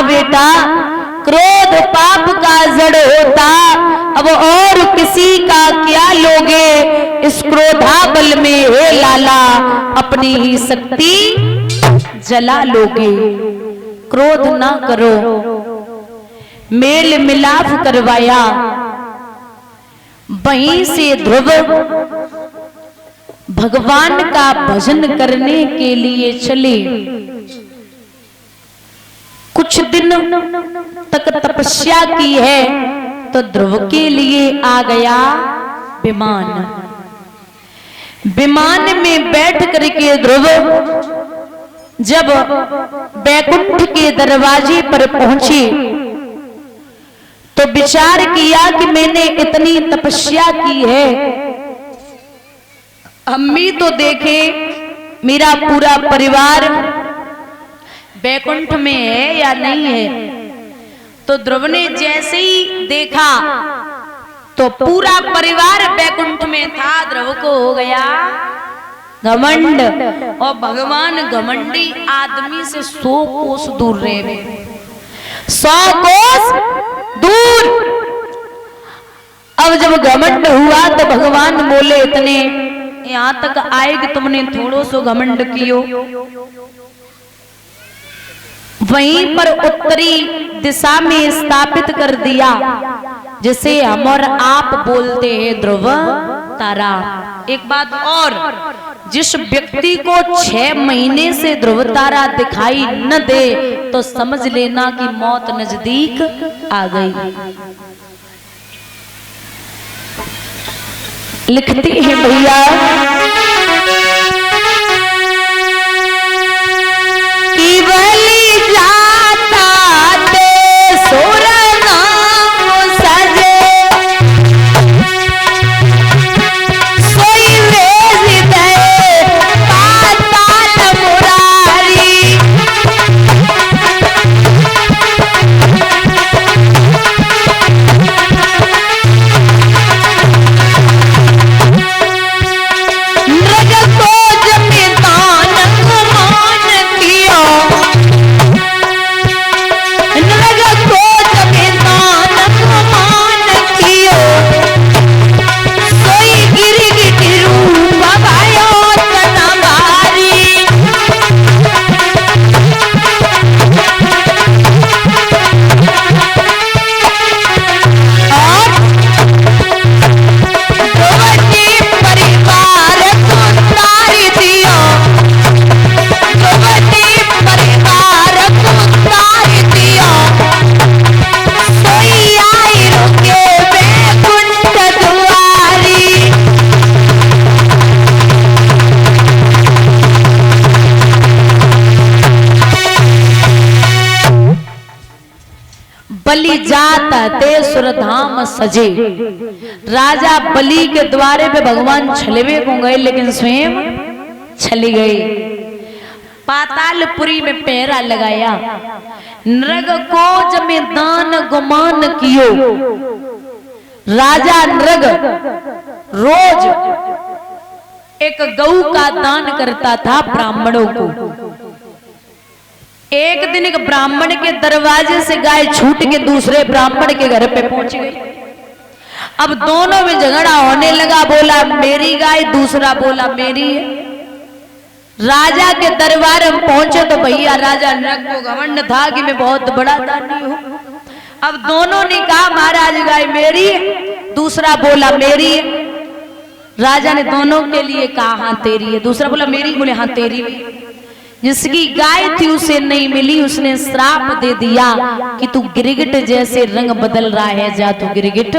बेटा, क्रोध पाप का जड़ होता, अब और किसी का क्या लोगे, इस क्रोधा बल में हे लाला अपनी ही शक्ति जला लोगे। क्रोध ना करो। मेल मिलाप करवाया, वहीं से ध्रुव भगवान का भजन करने के लिए चले। कुछ दिन तक तपस्या की है तो ध्रुव के लिए आ गया विमान। विमान में बैठ करके ध्रुव जब बैकुंठ के दरवाजे पर पहुंचे तो विचार किया कि मैंने इतनी तपस्या की है, अम्मी तो देखे मेरा पूरा परिवार बैकुंठ में है या नहीं है। तो ध्रुव ने जैसे ही देखा तो पूरा परिवार बैकुंठ में था, ध्रुव को हो गया घमंड। और भगवान घमंडी आदमी से 100 कोस दूर रहे, 100 कोस दूर। अब जब घमंड हुआ तो भगवान बोले इतने यहां तक आए कि तुमने थोड़ो सो घमंड कियो। वहीं पर उत्तरी दिशा में स्थापित कर दिया, जिसे हम और आप बोलते हैं ध्रुव तारा। एक बात और, जिस व्यक्ति को 6 महीने से ध्रुव तारा दिखाई न दे तो समझ लेना कि मौत नजदीक आ गई। लिखती है भैया, बलि जात ते सुरधाम सजे। राजा बलि के द्वारे पे भगवान छलवे को गए, लेकिन स्वयं छली गई। पातालपुरी में पहरा लगाया, नृग को जमे दान गुमान कियो। राजा नृग रोज एक गऊ का दान करता था ब्राह्मणों को। एक दिन एक ब्राह्मण के दरवाजे से गाय छूट के दूसरे ब्राह्मण के घर पे पहुंच गई। अब दोनों में झगड़ा होने लगा, बोला मेरी गाय, दूसरा बोला मेरी है। राजा के दरबार में पहुंचे तो भैया राजा नृग को घमंड था कि मैं बहुत बड़ा दानी हूं। अब दोनों ने कहा महाराज गाय मेरी है, दूसरा बोला मेरी है। राजा ने दोनों के लिए कहा हाँ तेरी है, दूसरा बोला मेरी, बोले हाँ तेरी भी। जिसकी गाय थी उसे नहीं मिली, उसने श्राप दे दिया कि तू गिरगिट जैसे रंग बदल रहा है, जा तू गिरगिट